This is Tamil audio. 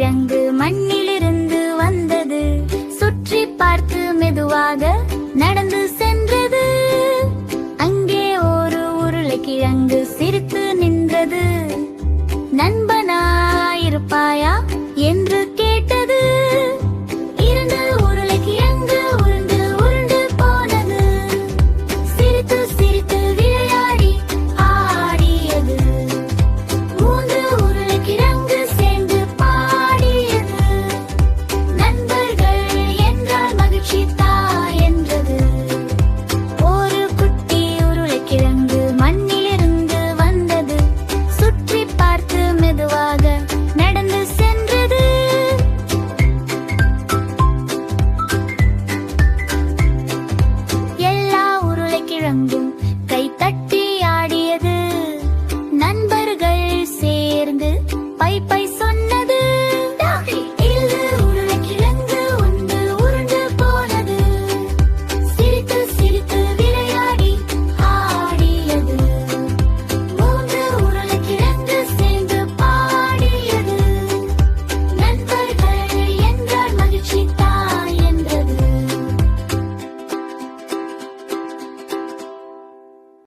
உருளைக்கிழங்கு மண்ணிலிருந்து வந்தது. சுற்றி பார்த்து மெதுவாக நடந்து சென்றது. அங்கே ஒரு உருளைக்கிழங்கு சிரித்து நின்றது. நண்பனாயிருப்பாயா என்று